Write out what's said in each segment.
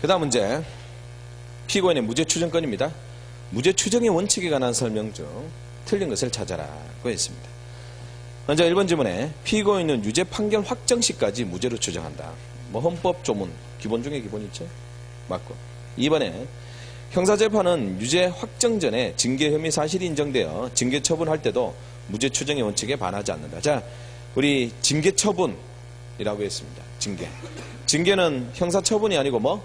그 다음 문제. 피고인의 무죄 추정건입니다. 무죄 추정의 원칙에 관한 설명 중 틀린 것을 찾아라고 했습니다. 먼저 1번 지문에 피고인은 유죄 판결 확정 시까지 무죄로 추정한다. 뭐 헌법 조문 기본 중에 기본이죠. 맞고. 2번에 형사재판은 유죄 확정 전에 징계 혐의 사실이 인정되어 징계 처분할 때도 무죄 추정의 원칙에 반하지 않는다. 자, 우리 징계 처분이라고 했습니다. 징계는 형사 처분이 아니고 뭐?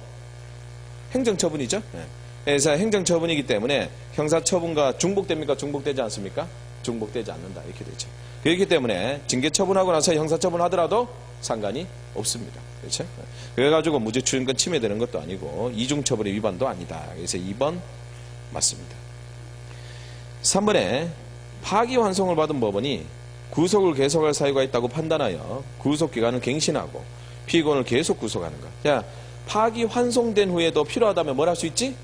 행정 처분이죠. 네. 그래서 행정 처분이기 때문에 형사 처분과 중복됩니까? 중복되지 않습니까? 중복되지 않는다. 이렇게 되죠. 그렇기 때문에 징계 처분하고 나서 형사 처분하더라도 상관이 없습니다. 그렇죠? 그래가지고 무죄 추정권 침해되는 것도 아니고 이중 처벌의 위반도 아니다. 그래서 2번 맞습니다. 3번에 파기환송을 받은 법원이 구속을 계속할 사유가 있다고 판단하여 구속기간을 갱신하고 피고인을 계속 구속하는 것. 자, 파기환송된 후에도 필요하다면 뭘 할 수 있지?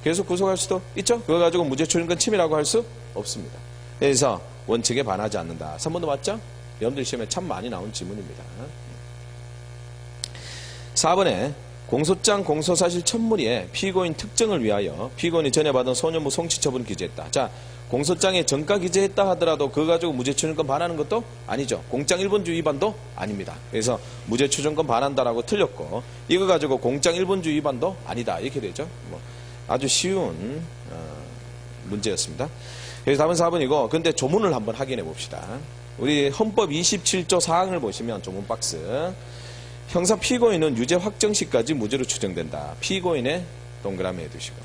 계속 구속할 수도 있죠? 그거 가지고 무죄 추정권 침해라고 할 수 없습니다. 그래서 원칙에 반하지 않는다. 3번도 맞죠? 여러분들 시험에 참 많이 나온 지문입니다. 4번에 공소장 공소사실 첨부리에 피고인 특정을 위하여 피고인이 전해받은 소년무 송치처분을 기재했다. 자, 공소장에 정가 기재했다 하더라도 그거 가지고 무죄 추정권 반하는 것도 아니죠. 공장 1번주 위반도 아닙니다. 그래서 무죄 추정권 반한다라고 틀렸고 이거 가지고 공장 1번주 위반도 아니다. 이렇게 되죠. 뭐 아주 쉬운 문제였습니다. 그래서 답은 4번이고 근데 조문을 한번 확인해 봅시다. 우리 헌법 27조 4항을 보시면 조문 박스 형사 피고인은 유죄 확정 시까지 무죄로 추정된다. 피고인의 동그라미 해두시고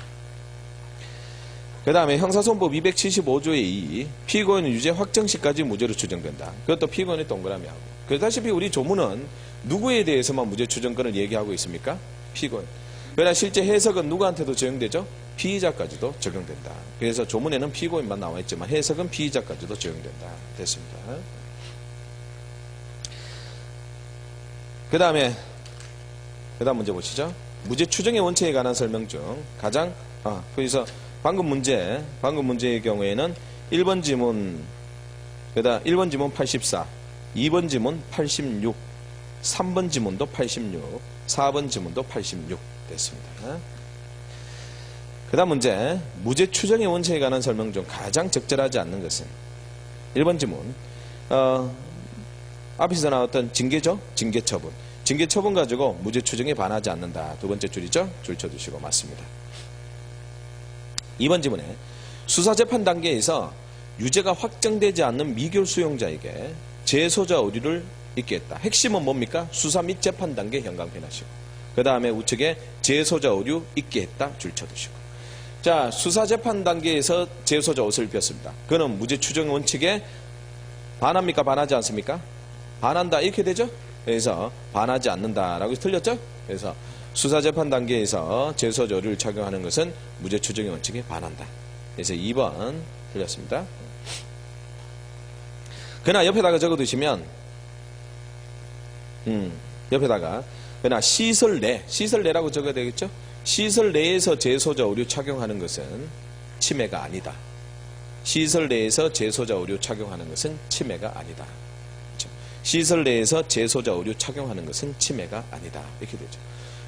그 다음에 형사소송법 275조의 2 피고인은 유죄 확정 시까지 무죄로 추정된다. 그것도 피고인의 동그라미하고 그렇다시피 우리 조문은 누구에 대해서만 무죄 추정권을 얘기하고 있습니까? 피고인. 그러나 실제 해석은 누구한테도 적용되죠? 피의자까지도 적용된다. 그래서 조문에는 피고인만 나와 있지만 해석은 피의자까지도 적용된다. 됐습니다. 그 다음 문제 보시죠. 무죄 추정의 원칙에 관한 설명 중 가장 그래서 방금 문제의 경우에는 1번 지문, 그다음 1번 지문 84, 2번 지문 86, 3번 지문도 86, 4번 지문도 86 됐습니다. 그 다음 문제, 무죄 추정의 원칙에 관한 설명 중 가장 적절하지 않는 것은 1번 지문, 앞에서 나왔던 징계죠? 징계 처분. 징계 처분 가지고 무죄 추정에 반하지 않는다. 두 번째 줄이죠? 줄 쳐주시고 맞습니다. 2번 지문에 수사재판 단계에서 유죄가 확정되지 않는 미결 수용자에게 재소자 오류를 있게 했다. 핵심은 뭡니까? 수사 및 재판 단계 현강변하시고 그 다음에 우측에 재소자 오류 있게 했다. 줄 쳐두시고 자, 수사재판 단계에서 재소자 옷을 입혔습니다. 그는 무죄 추정 원칙에 반합니까? 반하지 않습니까? 반한다 이렇게 되죠? 그래서 반하지 않는다라고 틀렸죠? 그래서 수사재판 단계에서 재소자 오류를 착용하는 것은 무죄 추정의 원칙에 반한다. 그래서 2번 틀렸습니다. 그러나 옆에다가 적어두시면 그러나 시설 내라고 적어야 되겠죠? 시설 내에서 재소자 오류 착용하는 것은 침해가 아니다. 시설 내에서 재소자 오류 착용하는 것은 침해가 아니다. 그렇죠? 시설 내에서 재소자 오류 착용하는 것은 침해가 아니다. 이렇게 되죠.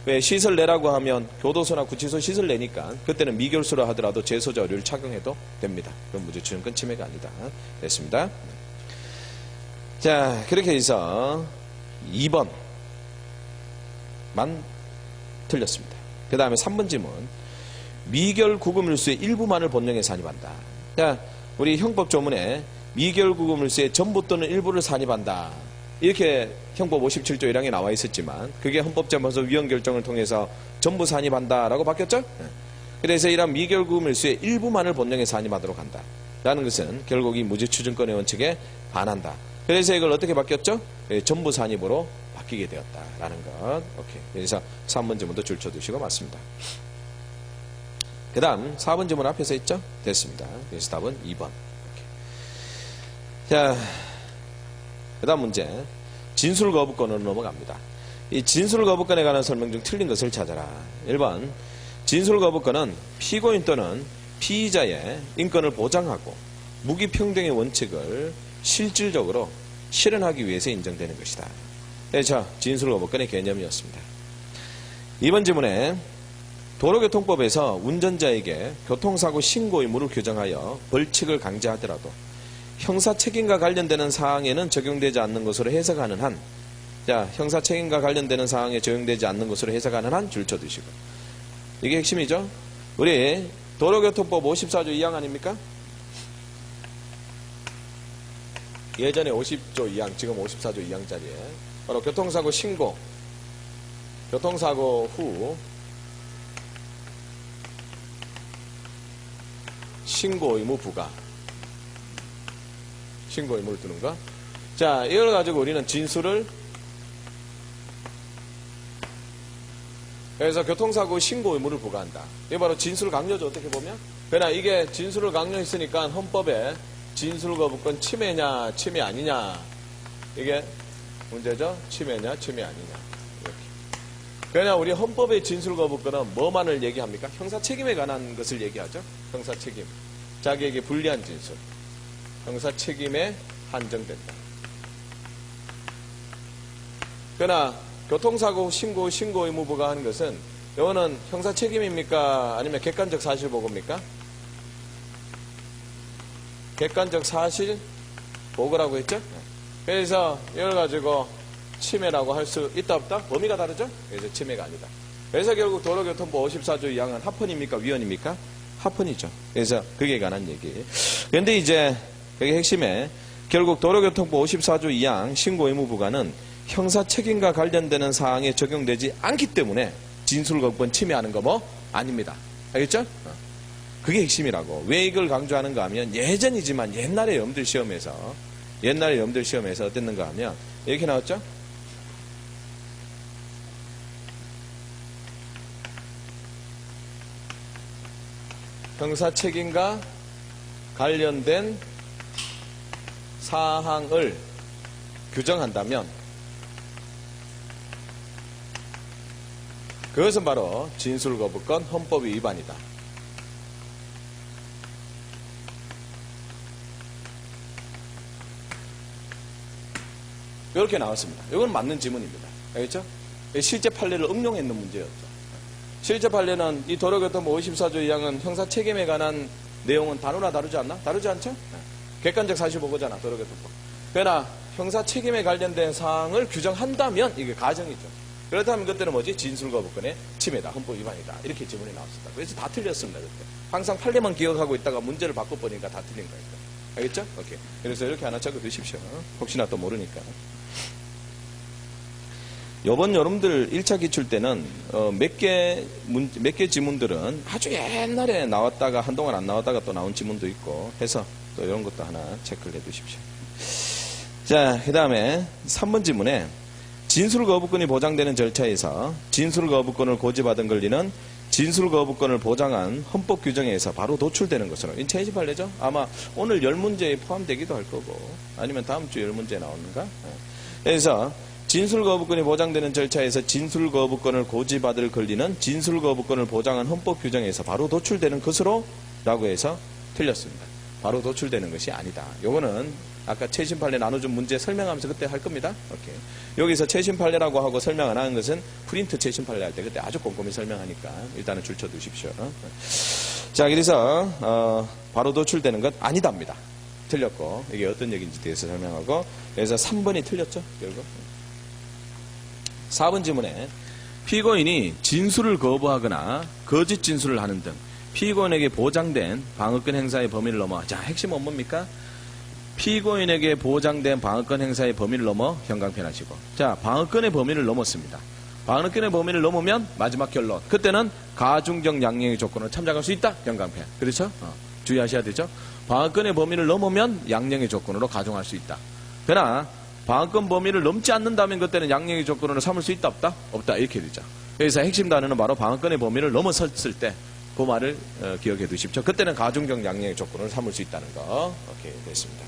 왜 시설 내라고 하면 교도소나 구치소 시설 내니까 그때는 미결수라 하더라도 재소자 오류를 착용해도 됩니다. 그럼 무죄 추정권 침해가 아니다. 됐습니다. 자, 그렇게 해서 2번만 틀렸습니다. 그 다음에 3번 질문. 미결 구금일수의 일부만을 본령에 산입한다. 자, 우리 형법 조문에 미결 구금일수의 전부 또는 일부를 산입한다. 이렇게 형법 57조 1항에 나와 있었지만 그게 헌법재판소 위헌 결정을 통해서 전부 산입한다라고 바뀌었죠? 그래서 이런 미결 구금일수의 일부만을 본령에 산입하도록 한다. 라는 것은 결국 이 무죄 추정권의 원칙에 반한다. 그래서 이걸 어떻게 바뀌었죠? 전부 산입으로 바뀌게 되었다라는 것. 오케이. 그래서 3번 지문도 줄 쳐두시고 맞습니다. 그 다음 4번 지문 앞에서 있죠? 됐습니다. 그래서 답은 2번. 자, 그 다음 문제. 진술 거부권으로 넘어갑니다. 이 진술 거부권에 관한 설명 중 틀린 것을 찾아라. 1번. 진술 거부권은 피고인 또는 피의자의 인권을 보장하고 무기평등의 원칙을 실질적으로 실현하기 위해서 인정되는 것이다. 자, 진술 거부권의 개념이었습니다. 2번 지문에 도로교통법에서 운전자에게 교통사고 신고 의무를 규정하여 벌칙을 강제하더라도 형사책임과 관련되는 사항에는 적용되지 않는 것으로 해석하는 한, 자, 형사책임과 관련되는 사항에 적용되지 않는 것으로 해석하는 한 줄 쳐두시고. 이게 핵심이죠. 우리 도로교통법 54조 2항 아닙니까? 예전에 50조 2항, 지금 54조 2항짜리에 바로 교통사고 신고, 교통사고 후 신고 의무 부과, 신고 의무를 두는 거. 자, 이걸 가지고 우리는 진술을, 그래서 교통사고 신고 의무를 부과한다. 이게 바로 진술 강요죠, 어떻게 보면. 그러나 이게 진술을 강요했으니까 헌법에 진술 거부권 침해냐, 침해 아니냐. 이게 문제죠. 침해냐, 침해 아니냐. 이렇게. 그러나 우리 헌법의 진술 거부권은 뭐만을 얘기합니까? 형사 책임에 관한 것을 얘기하죠. 형사 책임. 자기에게 불리한 진술. 형사 책임에 한정된다. 그러나 교통사고 신고 의무 부과하는 것은 이거는 형사 책임입니까? 아니면 객관적 사실 보고입니까? 객관적 사실 보고라고 했죠? 그래서 이걸 가지고 침해라고 할 수 있다 없다? 범위가 다르죠? 그래서 침해가 아니다. 그래서 결국 도로교통법 54조 2항은 합헌입니까? 위헌입니까? 합헌이죠. 그래서 그게 관한 얘기. 그런데 이제 그게 핵심에 결국 도로교통법 54조 2항 신고 의무 부과는 형사 책임과 관련되는 사항에 적용되지 않기 때문에 진술거부권 침해하는 거 뭐 아닙니다. 알겠죠? 그게 핵심이라고. 왜 이걸 강조하는가 하면 예전이지만 옛날에 여러분들 시험에서 어땠는가 하면 이렇게 나왔죠? 형사 책임과 관련된 사항을 규정한다면 그것은 바로 진술거부권 헌법 위반이다. 이렇게 나왔습니다. 이건 맞는 지문입니다. 알겠죠? 실제 판례를 응용했는 문제였죠. 실제 판례는 이 도로교통법 54조 2항은 형사 책임에 관한 내용은 단호나 다루지 않나? 다루지 않죠? 객관적 사실 보고잖아, 도로교통법. 그러나 형사 책임에 관련된 사항을 규정한다면 이게 가정이죠. 그렇다면 그때는 뭐지? 진술거부권의 침해다, 헌법 위반이다. 이렇게 지문이 나왔습니다. 그래서 다 틀렸습니다, 그때. 항상 판례만 기억하고 있다가 문제를 바꿔보니까 다 틀린 거예요. 알겠죠? 오케이. 그래서 이렇게 하나 적어 두십시오. 혹시나 또 모르니까. 요번 여러분들 1차 기출 때는 몇 개 지문들은 아주 옛날에 나왔다가 한동안 안 나왔다가 또 나온 지문도 있고 해서 또 이런 것도 하나 체크를 해 두십시오. 자, 그 다음에 3번 지문에 진술거부권이 보장되는 절차에서 진술거부권을 고지받은 권리는 진술거부권을 보장한 헌법 규정에 의해서 바로 도출되는 것으로. 이 제28레죠? 아마 오늘 10문제에 포함되기도 할 거고 아니면 다음 주 10문제에 나오는가? 그래서 진술거부권이 보장되는 절차에서 진술거부권을 고지받을 권리는 진술거부권을 보장한 헌법 규정에서 바로 도출되는 것으로 라고 해서 틀렸습니다. 바로 도출되는 것이 아니다. 요거는 아까 최신 판례 나눠준 문제 설명하면서 그때 할 겁니다. 오케이. 여기서 최신 판례라고 하고 설명 안 하는 것은 프린트 최신 판례 할 때 그때 아주 꼼꼼히 설명하니까 일단은 줄 쳐 두십시오. 자, 그래서 바로 도출되는 것 아니답니다. 틀렸고 이게 어떤 얘기인지 대해서 설명하고 그래서 3번이 틀렸죠. 결국 4번 지문에 피고인이 진술을 거부하거나 거짓 진술을 하는 등 피고인에게 보장된 방어권 행사의 범위를 넘어. 자, 핵심은 뭡니까? 피고인에게 보장된 방어권 행사의 범위를 넘어 형광펜하시고. 자, 방어권의 범위를 넘었습니다. 방어권의 범위를 넘으면 마지막 결론. 그때는 가중적 양형의 조건으로 참작할 수 있다. 형광펜. 그렇죠? 주의하셔야 되죠. 방어권의 범위를 넘으면 양형의 조건으로 가중할 수 있다. 그러나 방어권 범위를 넘지 않는다면 그때는 양형의 조건으로 삼을 수 있다 없다? 없다. 이렇게 되죠. 그래서 핵심 단어는 바로 방어권의 범위를 넘어섰을 때 그 말을 기억해 두십시오. 그때는 가중적 양형의 조건을 삼을 수 있다는 거. 오케이, 됐습니다.